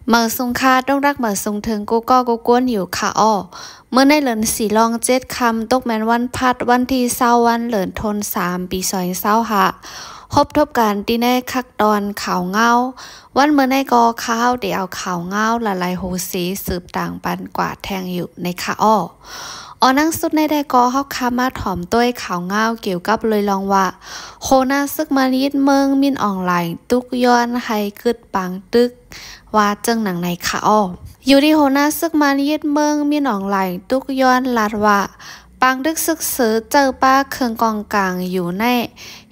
เมื่อทรงคาต้องรักเมื่อทรงถึงกูก็กูกวนอยู่ค่ะอ้อเมื่อในเหลินสีลองเจ็ดคำตกแมนวันพัดวันที่เศร้าวันเหลินทน3 ปีซอยเศร้าหะพบทบกันที่ในคักตอนข่าวเงาวันเมื่อในกอข้าวเดี๋ยวเอาข่าวเงาละลายหูสีสืบต่างปันกว่าแทงอยู่ในค่ะอ้อนั่งสุดในได้กอเฮาคามาถ่อมต้วยข่าวเงาเกี่ยวกับเลยลองว่าโคนาซึกมานิดเมืองมินอ่องไหลตุกย้อนให้กึดปังตึกว่าเจิงหนังในค่ะอ้ออยู่ที่โหนาซึกมานิดเมืองมินอ่องไหลตุกย้อนลาดว่าปังดึกซึกเสือเจอป้าเคืองกองกลางอยู่ใน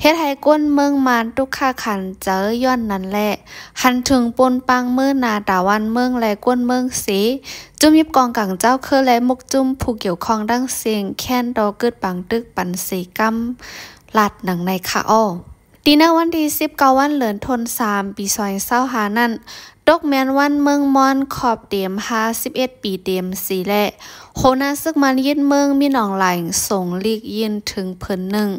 เฮ็ดให้ก้นเมืองมานทุกข้าขันเจอย้อนนั่นแหละหันถึงปนปังมือนาดาวันเมืองและก้นเมืองสีจุ่มยิบกองกลางเจ้าคือและมุกจุ่มผู้เกี่ยวข้องดังเสียงแค้นดอเกิดปังตึกปันสีกำลัดหนังในค่ะอ้อดีนะวันที่19วันเหลือนทน3 ปีซอยเศร้าหานั่นดกแมนวันเมืองมอนขอบเดียม51 ปีเดียมสีแหละโคนาซึกมันยินเมืองมีหนองไหลส่งลีกยินถึงเพิ่นหนึ่ง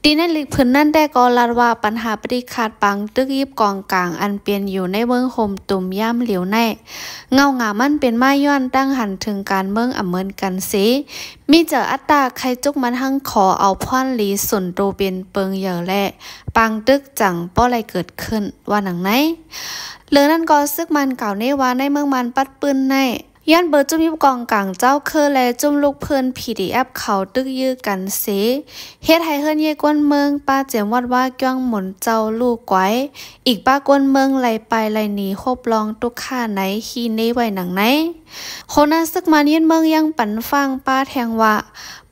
ดีในลีกเพิ่นนั่นได้กอลัดว่าปัญหาปฏิขาดปังตึกยิบกองกลางอันเปลี่ยนอยู่ในเมืองโฮมตุ่มย่ำเหลียวในเงาหงามันเป็นมาย้อนตั้งหันถึงการเมืองอเมินกันสิมีเจออัตตาใครจุกมันทั้งขอเอาพ่อนลีส่วนโตเป็นเปิงเหยอแหละปังตึกจังป้ออะไรเกิดขึ้นว่าหนังไหนเหลือนั่นก็ซึกมันเก่าในว่าในเมืองมันปัดปืนในย้อนเบอร์จุ่มยิบกองกลางเจ้าเคอและจุ่มลูกเพื่อน PDF เขาตึกยื้อกันเสเฮ็ดให้เฮิรนเยกวนเมืองป้าเจียมวัดว่าจ้องหมุนเจ้าลูกไว้อีกป้ากวนเมืองไหลไปไหลหนีคบลองตุกข่าไหนขีเนไว้หนังไหนโคนาซึกมันยินเมืองยังปั่นฟังป้าแทงว่า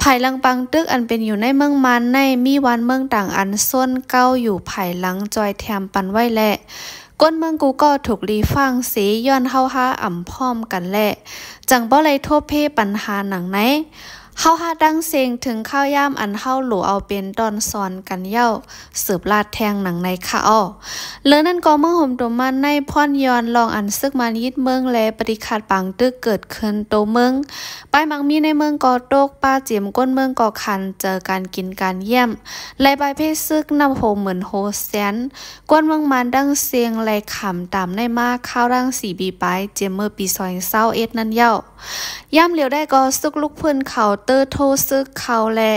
ภายหลังปังตึกอันเป็นอยู่ในเมืองมันในมีวันเมืองต่างอันส้นเก้าอยู่ภายหลังจอยแถมปันไว้แหละก้นเมืองกูก็ถูกรีฟังสีย้อนเฮาห้าอ่ำพร้อมกันแหละจังบ่เลยโทษเพ่ปัญหาหนังไหนเฮาห้าดังเสียงถึงข้าวย่ามอันเฮาหลูเอาเป็นตอนซอนกันเย้าสืบลาดแทงหนังในค่ะอ้อเลือนั่นก็เมืองห่มตัวมันในพ่อนย้อนลองอันซึกมันยิดเมืองและปฏิขาดปังตึกเกิดขึ้นโตเมืองไปมักมีในเมืองก่อโตกป้าเจียมก้นเมืองก่อคันเจอการกินการเยี่ยมไล่ใบเพศซึกนำโหเหมือนโฮแสนก้นเมืองมันดังเสียงไล่ขำตามในมาข้าวดัง4 ปีไปเจียมเมื่อปี2021นั่นเย้าย่ำเหลียวได้ก็ซึกลูกเพื่อนเขาเตอร์โทซึกเขาและ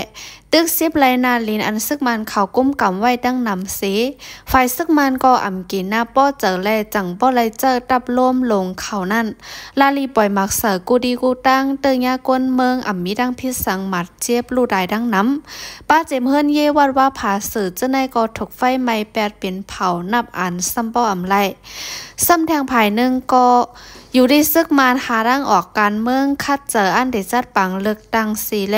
ตึกซิบไรนาลินอันซึกมันเขาก้มกำไว้ดังนำเสฝ่ายซึกมันก็อ่ำกินหน้าป้อเจอแลจังป้อไรเจอตับล่มลงเขานั่นลาลีปล่อยมักเสือกูดีกูตั้งเตยยากวนเมืองอ่ำมีดังพิษสังหมัดเจ็บลูได้ดังน้ำป้าเจมเฮิรนเยวัดว่าผาสือเจ้าในก็ถูกไฟไหม้แปดเป็นเผานับอันซ้ำป้ออ่ำไรซ้ำแทงภายหนึ่งก็อยู่ได้ซึกมานหาร่างออกการเมืองคัดเจออันเดจัดปังเลือกตั้งสีแล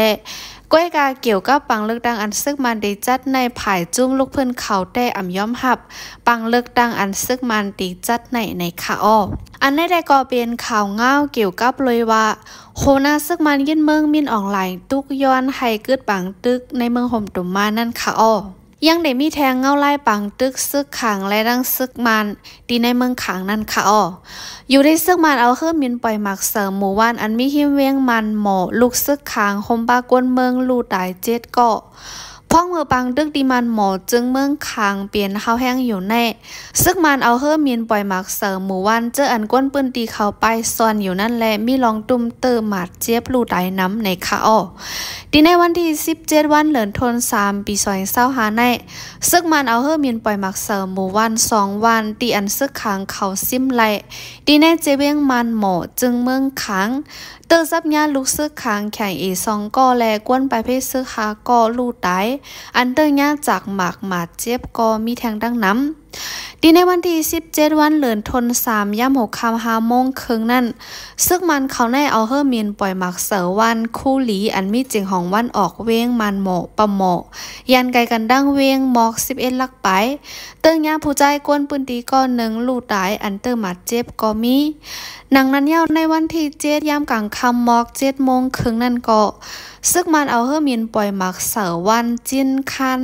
ก้อยกาเกี่ยวกับปังเลือกตั้งอันซึกมันได้จัดในภายจุ้มลูกเพื่อนเขาได้อ่ำย้อมหับปังเลือกตั้งอันซึกมันตีจัดในค่ะอ้ออันในได้ก็เป็นข่าวเงาเกี่ยวกับเลยว่าโคนาซึกมันยินเมืองมินอ่องไหลตุกย้อนให้เกิดปังตึกในเมืองห่มตุ่มมานั่นค่ะอ้อยังได้มีแทงเงาไล่ปังตึกซึกขังและดังซึกมันดีในเมืองขังนั่นค่ะอ้ออยู่ได้ซึกมันเอาเครื่องมินปล่อยหมักเสริมหมู่บ้านอันมีหิมเวียงมันหมอลูกซึกขังคมปากวนเมืองลูตาย7 เกาะพ่องเมือปังตึกดีมันหมอจึงเมืองคางเปลี่ยนข้าวแห้งอยู่แน่ซึกมันเอาเฮือมีนปล่อยหมักเสริมหมู่วันเจออันก้นปืนตีเขาไปซ่อนอยู่นั่นแหละมีลองตุ่มเติมหมัดเจี๊ยบลูไดน้ำในค่ะอ้อดีในวันที่17วันเหลือนทน3 ปี2025ในซึกมันเอาเฮือมีนปล่อยหมักเสริมหมู่วัน2 วันตีอันซึกขังเขาซิมไหลดีในเจเวียงมันหมอจึงเมืองขังเตอซับญาลูกซึกขังแข่ง2 ก่อแลกวนไปเพศซึกหาก่อลูไดอันเตอร์ญาจากหมากหมาดเจ็บก็มีแทงดังน้ำดีในวันที่17วันเหลือนทน3 ย่ำ6 ค่ำ5 โมงครึ่งนั่นซึกมันเขาในเอาเฮอร์มีนปล่อยหมักเสือวันคู่หลีอันมีจิงของวันออกเว้งมันหมอปะหมอยันไกกันดังเว้งหมอก11 ลักไปเตอร์ญาผู้ใจกวนปืนตีก็1 ลูกตายอันเตอร์หมัดเจ็บก็มีหนังนั้นเย้าในวันที่7 ย่ำกลางค่ำหมอก7 โมงครึ่งนั่นก็ซึกมันเอาเฮอร์มีนปล่อยหมักเสือวันจิ้นคัน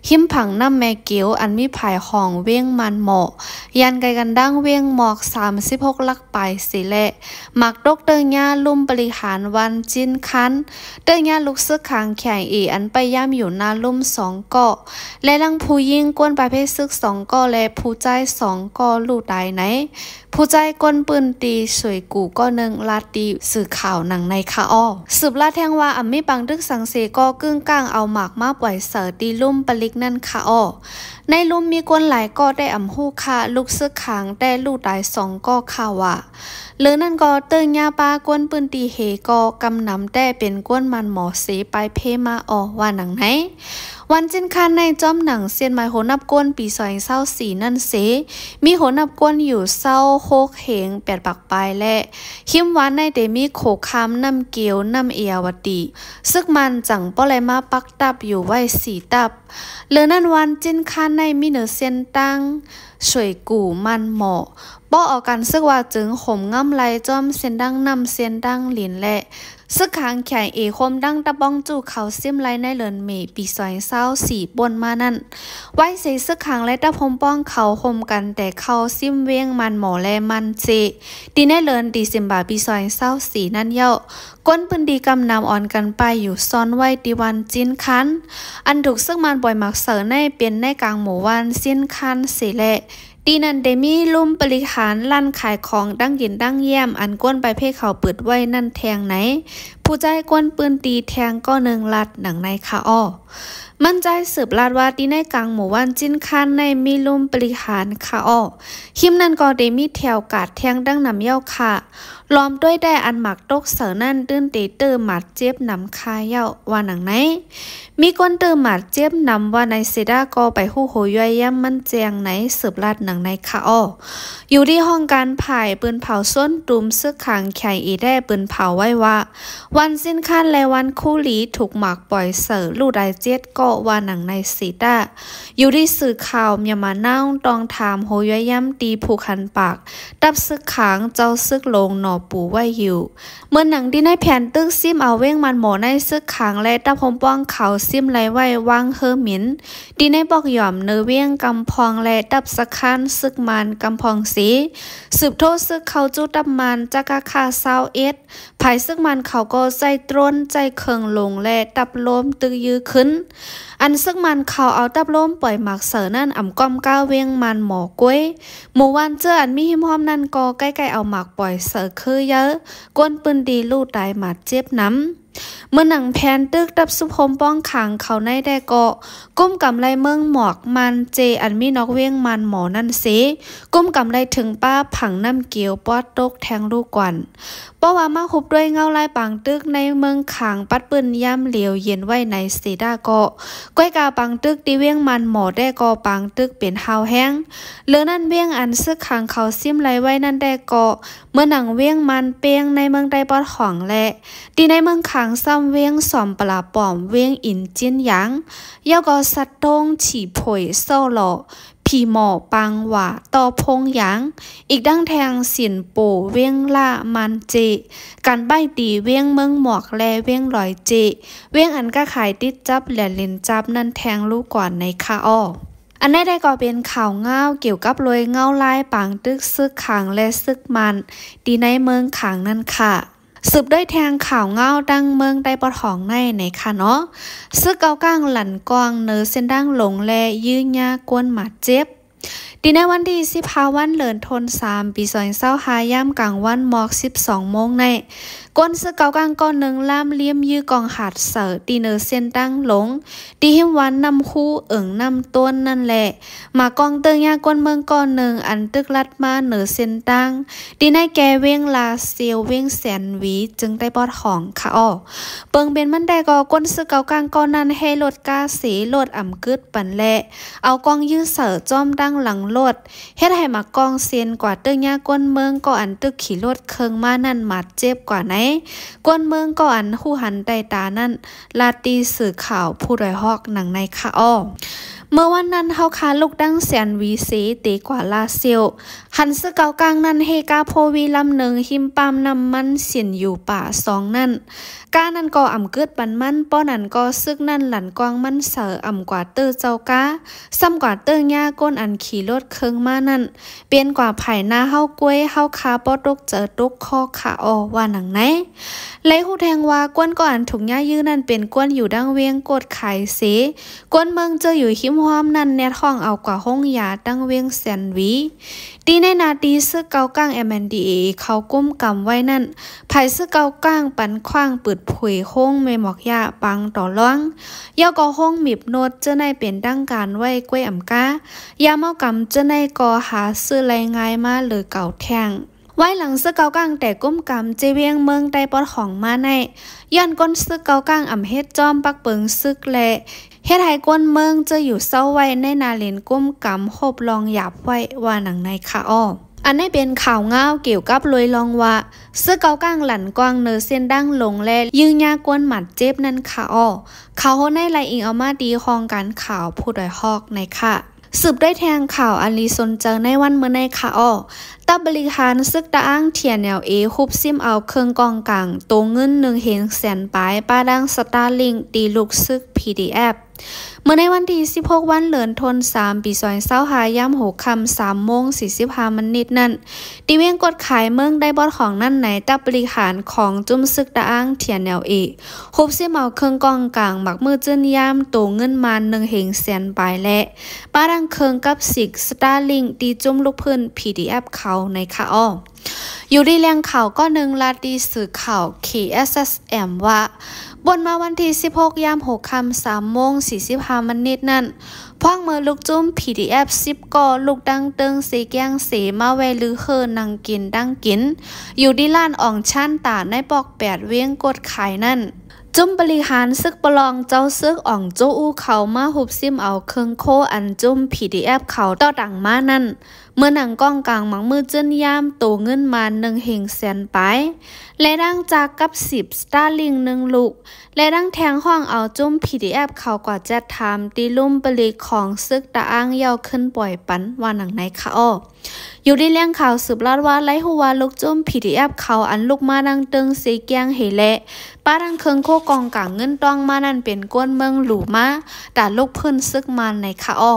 หิมผังน้ำแม่เกียวอันมีภายของเว้งมันหมอยันไกกันดังเวียงหมอก36 ลักไปสิแลหมักดกเตอญาลุ่มบริหารวันจินคันเตอญาลูกซึกขังแข่งอันไปย่ำอยู่นาลุ่ม2 เกาะและลังผู้ยิ่งกวนประเภทซึก2 เกาะและผู้ใจ2 เกาะลูกใดไหน ผู้ใจก้นปืนตีสวยกูก็นึงลาดตีสื่อข่าวหนังในคาอ้อสืบลาดแทงว่าไม่ปังดึกสังเสก็กึ่งก้างเอาหมากมาปล่อยเสือตีลุ่มปลิกนั่นคาอ้อในลุ่มมีกวนหลายก็ได้หู้คาลูกซึกขางได้ลูกตาย2ก็ข่าวว่าหรือนั่นก็เติ้งยาปากวนปืนตีเฮก็กำนำแต่เป็นกวนมันหมอเสไปเพมาอ้อว่าหนังไหนวันจินคันในจอมหนังเซียนไม้โหนับกวนปี2024นั่นเสมีโหนับกวนอยู่เศร้าโคกเหง8ปักปลายและคิมหวานในเดมีโขคำน้ำเกียวน้ำเอียวดีซึกมันจังป้อไรมาปักตับอยู่ไว้4ตับเหลือนั่นวันจินคันในมีเหนือเซียนตั้งสวยกูมันหมอป้อออกกันซึกว่าจึงข่มง่ำไรจอมเซียนดังนำเซียนดังหลินและซึกขางแข่เอคมดังตะบ้องจู่เขาซิมไลในเลินเมปี2024บนมานั่นไว้เสซึกขางและตะพมป้องเขาคมกันแต่เขาซิมเวียงมันหมอและมันเจดีในเลินดีสิมบาปี2024นั่นเย้าก้นปืนดีกำนำอ่อนกันไปอยู่ซ้อนไว้ดีวันจินคันอันถูกซึกมันบ่อยมักเสอในเป็นในกลางหมู่วันสิ้นคันเสแลดีนันเดมีลุ่มบริหารลั่นขายของดังยินดังเยี่ยมอันก้นไปเพ่เขาเปิดไว้นั่นแทงไหนผู้ใจก้นปืนตีแทงก็นึงลัดหนังในคาอ้อมั่นใจสืบลาดว่าดีในกลางหมู่วันจินคันในมีลุ่มบริหารคาอ้อหิมนันก็เดมีแถวกาดแทงดังนำเย้าค่ะล้อมด้วยได้อันหมักตกเสือนั่นตื้นเตเตอร์หมัดเจ็บนำคาเย้าว่าหนังไหนมีก้นเตอร์หมัดเจ็บนำว่าในเซดาก็ไปหู้โหย่อยย่ำมันแจงไหนสืบลาดหนังในคาอ้ออยู่ที่ห้องการผ่ายปืนเผาส้นตุ่มซึกขังไข่อีได้ปืนเผาไว้ว่าวันสิ้นคันและวันคู่หลีถูกหมักปล่อยเสือลูกได้เจ็ดก็ว่าหนังในสีดาอยู่ที่สื่อข่าวอย่ามานั่งตองถามโหย่อยย่ำตีผูกขันปากดับซึกขังเจ้าซึกลงหนอปูไว้อยู่เมื่อหนังที่ในแผ่นตึกซิมเอาเว้งมันหมอในซึกขังและตะพมป้องเขาซิมไลไว้วางเฮอหมินดีในบอกหย่อมเนเวียงกำพองและดับสะคันซึกมันกำพองสีสืบโทษซึกเขาจูดับมันจักคา21ภายซึกมันเขาก็ใจตรนใจเคิงลงและดับล้มตึกยื้อขึ้นอันซึกมันเขาเอาดับล้มปล่อยหมักเสือนั่นอ่ำก้อมก้าวเวียงมันหมอกล้วยหมู่วันเจออันมีหิมหอมนั่นก็ใกล้ๆเอาหมักปล่อยเสือคือเยอะก้นปืนดีลูกตายหมัดเจ็บน้ำเมื่อหนังแพนตึกดับสุพมป้องขังเขาในได้ก็ก้มกำไรเมืองหมอกมันเจอันมีนอกเวียงมันหมอนั่นเสก้มกำไรถึงป้าผังน้ำเกียวปอดตกแทงลูกกวันป้าว่ามาหุบด้วยเงาลายปังตึกในเมืองขังปัดปืนย่ำเหลียวเย็นไว้ในเสดาก็ก้อยกาปังตึกดีเวียงมันหมอได้ก็ปังตึกเป็นหาวแห้งเหลือนั่นเวียงอันซึกขังเขาซิมไรไว้นั่นได้ก็เมื่อหนังเวียงมันเปียงในเมืองได้ปอดของและดีในเมืองขังซ้ำเวียงสอมปลาป่อมเวียงอินจิ้นหยางยาวก็สัดตงฉีผวยโซ่หล่อผีหมอปังหว่าต่อพงหยางอีกดังแทงสินโปเวียงล่ามันเจกันใบตีเวียงเมืองหมอกแลเวียงลอยเจเวียงอันก็ขายติดจับแหลลินจับนั่นแทงลูกก่อนในคาอ้ออันได้ก็เป็นข่าวเงาเกี่ยวกับรวยเงาลายปังตึกซึกขังและซึกมันดีในเมืองขังนั่นค่ะสืบด้วยแทงข่าวเงาดังเมืองได้ปะทองในค่ะเนาะซึกเกาก้างหลั่นกวางเนอเส้นดังหลงแลยื้อยากวนหมัดเจ็บดีในวันที่15วันเหลินทน3ปี2025ย่ำกลางวันหมอก12 โมงในก้นซึกเกากลางก้อนหนึ่งล่ามเลี้ยมยื้อกองหาดเสือตีเนอเส้นตั้งหลงดีหิมวันนำคู่นำต้นนั่นแหละมากองเติงยาก้นเมืองก้อนหนึ่งอันตึกลัดมาเนอเส้นตั้งดีในแกเว้งลาเซียวเว้งแสนวีจึงได้ปอดของค่ะอ้อเปิงเป็นมันได้ก็ก้นซึกเกากลางก้อนนั้นให้ลดกาสีลดอ่ำกึดปันแหละเอากองยื้อเสือจอมดังหลังลดเฮ็ดให้มากองเซียนกว่าเติงยาก้นเมืองก็อันตึกขี่รถเคิงมานั่นหมัดเจ็บกว่าไหนกวนเมืองก็อันหูหันไดตานั่นลาตีสื่อข่าวผู้ดอยฮอกหนังในคาอ้อเมื่อวันนั้นเฮาคาลูกดังแสนวีเสตีกว่าลาเซียวหันซึกเกากลางนั้นเฮกาโพวีลำหนึ่งหิมปามนำมันเสียนอยู่ป่า2นั่นกานั่นก็อ่ำเกิดปันมันป้อนั่นก็ซึกนั่นหลั่นกวางมันเสืออ่ำกว่าเตอเจ้ากาซ้ำกว่าเตอหญ้าก้นอันขี่รถเคิงมานั่นเปลี่ยนกว่าไผ่หน้าเฮากล้วยเฮาคาป้อตกเจอตกคอขาอว่าหนังไหนเลยหูแทงว่ากวนก็อันถุงหญ้ายื้อนั่นเป็นกวนอยู่ดังเวียงกดไข่เสกวนเมืองเจออยู่หิม ห้อมนั่นแนทห้องเอากว่าห้องยาตั้งเวียงแสนวีตีในนาทีซึกเกาก้าง MNDAA เขาก้มกำไว้นั่นไผซึกเกาก้างปันขว้างปืดผุยห้องเมหมอกยาปังต่อล้องยาก็ห้องมีบโนดเจ้าในเป็นดั้งการไว้กล้วยอ่ำกายาเมากำเจ้าในก็หาซื้อไรง่ายมาหรือเก่าแทงไว้หลังซึกเกาก้างแต่ก้มกำเจเวียงเมืองใต้ปอดของมาในย้อนก้นซึกเกาก้างอ่ำเฮ็ดจอมปักเปิงซึกแลเฮ็ดให้ก้นเมืองจะอยู่เศร้าไว้ในนาเลนก้มกำโคบลองหยาบไว้ว่าหนังในค่ะอ้ออันนี้เป็นข่าวง่าวเกี่ยวกับลอยลองว่าซึกเกาก้างหลันกวางเนอเส้นดั้งลงแลยืงยากวนหมัดเจ็บนั่นค่ะอ้อเขาในไลอิงเอามาดีของการข่าวผู้ดอยฮอกในค่ะสืบได้แทงข่าวอันลีซนเจอในวันเมื่อในค่ะอ้อตับบริหารซึกตะอ้างเทียนแนวคุบซิมเอาเครื่องกองกลางโตเงิน100,000 ปลายป้าดังสตาร์ลิงตีลูกซึก PDF เมื่อในวันที่16วันเดือนธันวาคมปี2025ย่ำ6 ค่ำ3:45 นั่นตีเวียงกดขายเมืองได้บอดของนั่นไหนตับบริหารของจุ่มซึกตะอ้างเทียนแนวคุบซิมเอาเครื่องกองกลางบักมือจื้นย่ำโตเงินมา100,000 ปลายและป้าดังเครื่องกับสิกสตาร์ลิงตีจุ่มลูกพื้น PDF เขาในค่ะอ้ออยู่ดีแรงข่าวก็หนึ่งลาดีสื่อข่าว KSSM ว่าบนมาวันที่16ย่ำ6 ค่ำ3:45 นั่นพ่องมือลูกจุ้ม PDF 10ก่อลูกดังเติงเสแกงเสมาแวลือเฮอนังกินดังกินอยู่ดีล้านอ่องชั้นตาในปอก8เวียงกดขายนั่นจุ้มบริหารซึกประลองเจ้าซึกอ่องโจอู้เขามาหุบซิมเอาเครื่องโคอันจุ้ม PDF เขาต่อดังมานั่นเมื่อหนังก้องกลางมังมือเจิ้นย่ามโตเงินมา100,000 ปลายและดังจากกับ10 สตาร์ลิง1 ลูกและดังแทงห้องเอาจุ้ม PDF เขากว่าจะทำตีลุ่มปลีของซึกตะอ้างเยาขึ้นปล่อยปันว่าหนังไหนค่ะอ้ออยู่ที่เลี้ยงข่าวสืบลาดว่าไล่หัวลูกจุ้ม PDF เขาอันลูกมาดังตึงสีแกงเหละป้าดังเคิงโคกองกลางเงินต้องมานั่นเป็นก้นเมืองหลูมาแต่ลูกพื้นซึกมันในค่ะอ้อ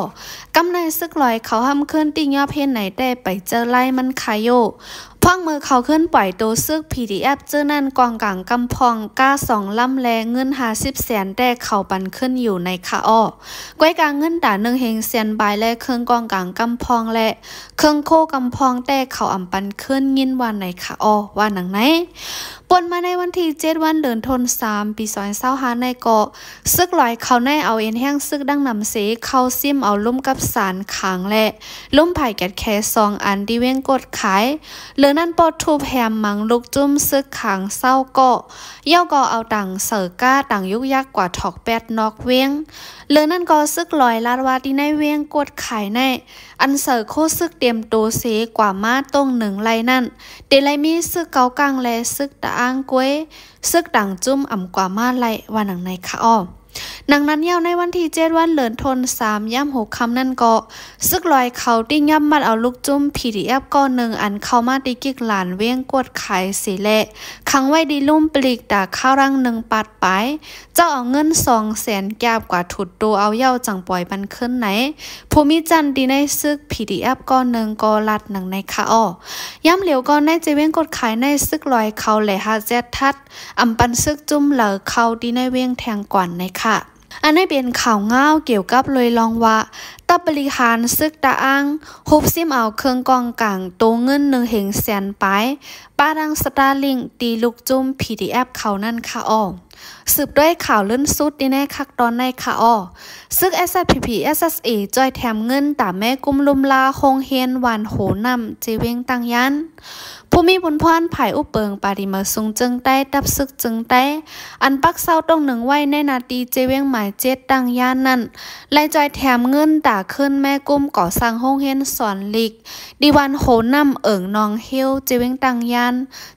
กำในซึกลอยเขาห้ำขึ้นติยอเพนไหนได้ไปเจอไล่มันคายโยพ่องมือเขาขึ้นปล่อยตัวซึก PDF เจอนั่นกองกลางกำพองก้า2 ลำแลเงิน50,000แต่เขาปันขึ้นอยู่ในค่ะอ้อก้อยกลางเงินด่า100,000 บายและเครื่องกองกลางกำพองและเครื่องโคกำพองแต่เขาอ่ำปันขึ้นยินวันในค่ะอ้อว่าหนังไหนปนมาในวันที่7วันเดือนธันวาคมปี2025ในเกาะซึกลอยเขาในเอาเอ็นแห้งซึกดังนำเสเข้าซิมเอาลุ่มกับสารขางและลุ่มไผ่แกดแค่2 อันที่เว้งกดขายเหลือนั่นปอทูแพมมังลูกจุ้มซึกขางเศร้าเกาะเย่าก็เอาดังเสือก้าดังยุกยักกว่าถอก8 นอกเว้งเหลือนั่นก็ซึกลอยลาดว่าที่ในเว้งกดขายในอันเสือโคซึกเตรียมโตเสกว่ามาตรง1 ไลนั่นเดลัยมีซึกเกากลางและซึกตะอ้างกวยซึกดังจุ้มอ่ำกว่ามาไลว่าหนังในค่ะอ้อหนังนั้นยาวในวันที่7วันเดือนธันวาคมย่ำ6 ค่ำนั่นก็ซึกลอยเขาติ้งย่ำมัดเอาลูกจุ้ม PDF ก้อน1 อันเข้ามาตีกิกหลานเวียงกดขายสีแหละขังไว้ดีลุ่มปลีกตาข้าวรัง1 ปัดไปเจ้าเอาเงิน200,000 แกบกว่าถุดโตเอาเย้าจังปล่อยบันขึ้นไหนภูมิจันดีในซึก PDF ก้อน1ก็ลัดหนังในค่ะอ้อย่ำเหลียวก้อนในเจเวียงกดขายในซึกลอยเขาแหละฮาเจ็ดทัดอำปันซึกจุ้มเหลอเขาดีในเวียงแทงก่อนในค่ะอันนี้เป็นข่าวง่าวเกี่ยวกับเลยลองว่าตับบริหารซึกตะอ้างฮุบซิมเอาเครื่องกองกลางโตเงิน100,000 ปลายป้าดังสตาร์ลิงตีลูกจุ้ม PDF เขานั่นค่ะอ้อสืบด้วยข่าวลื่นสุดดีแน่คักตอนในค่ะอ้อซึก SSPP SSA จอยแถมเงินตามแม่กุมลุมลาคงเฮียนหวานโหนำเจเวงตังยันผู้มีบุญพรภายอุเปิงปาดิมาซุงจึงใต้ดับซึกจึงใต้อันปักเศร้าตรง1 ไว้ในนาทีเจเวงหมาย7ตังยันนั่นไล่จอยแถมเงินตาขึ้นแม่กุมก่อสร้างห้องเฮียนสอนลิกดีวันโหนำนองเฮียวเจเวงตังยัน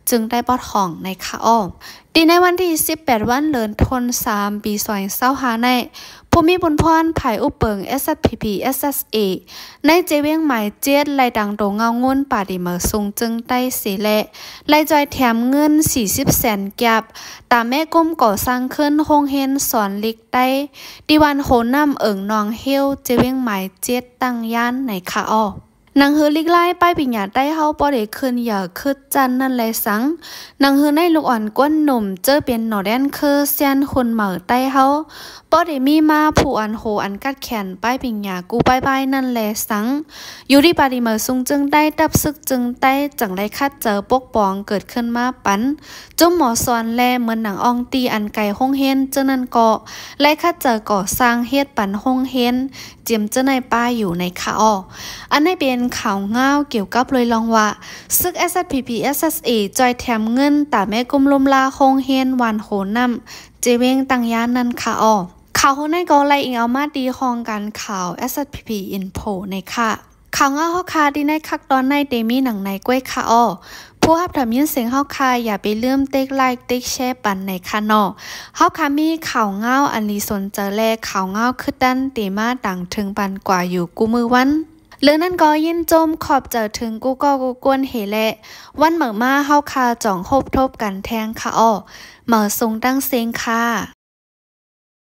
จึงได้ปอดของในค่ะอ้อดีในวันที่18วันเดือนธันวาคมปี2025ในผู้มีบุญพรภายอุเปิง SSPP SSA ในเจเวียงหมาย7ไล่ดังโดเงางุ่นป่าดิเมอซุงจึงใต้เสแลไล่จอยแถมเงิน40,000 แก็บตามแม่ก้มก่อสร้างขึ้นโรงเรียนสอนลิกใต้ดีวันโหนำนองเฮียวเจเวียงหมาย7ตังย่านในค่ะอ้อ นางเฮอลิกไล่ป้ายปิญญาใต้เฮาปอเดคืนอย่าคืดจันนั่นแลสังนางเฮอในลูกอ่อนก้นหนุ่มเจอเป็นหนอแดนคือเซียนคนเหม่อใต้เฮาปอเดมีมาผู้อันโหอันกัดแขนป้ายปิญญากูป้ายนั่นแลสังอยู่ที่ปาดิเมอซุงจึงได้ดับซึกจึงได้จังได้คัดเจอปกป้องเกิดขึ้นมาปันจุ่มหมอสอนแลเหมือนหนังอองตีอันไก่ห้องเฮนเจ้านั่นเกาะและคัดเจอก่อสร้างเฮ็ดปันห้องเฮนเจียมเจ้าในป้ายอยู่ในขาอ้ออันนี้เป็นข่าวเงาเกี่ยวกับเลยลองว่าซึก SSPP SSA จอยแถมเงินแต่แม่กุมลมลาคงเฮียนวันโหนำเจเวงตังยานนั่นค่ะอ้อข่าวคนในก็ไล่อิงเอามาดีคองกันข่าว SSPP Info ในค่ะข่าวเงาเฮาคาดีในคักตอนในเดมีหนังในกล้วยค่ะอ้อผู้รับทำยินเสียงเฮาคาอย่าไปลืมติ๊กไลค์ติ๊กแชร์ปันในค่ะเนาะเฮาคามีข่าวเงาอันลีสนเจอแลข่าวเงาคือดันเตมาดังถึงปันกว่าอยู่กูมือวันเรื่องนั้นก็ยินจมขอบเจอถึงกูก็กูกวนเฮแหละวันเหมือมาเฮาคาจ่องโฮบทบกันแทงค่ะอ้อเหมือทรงตั้งเซงค่ะ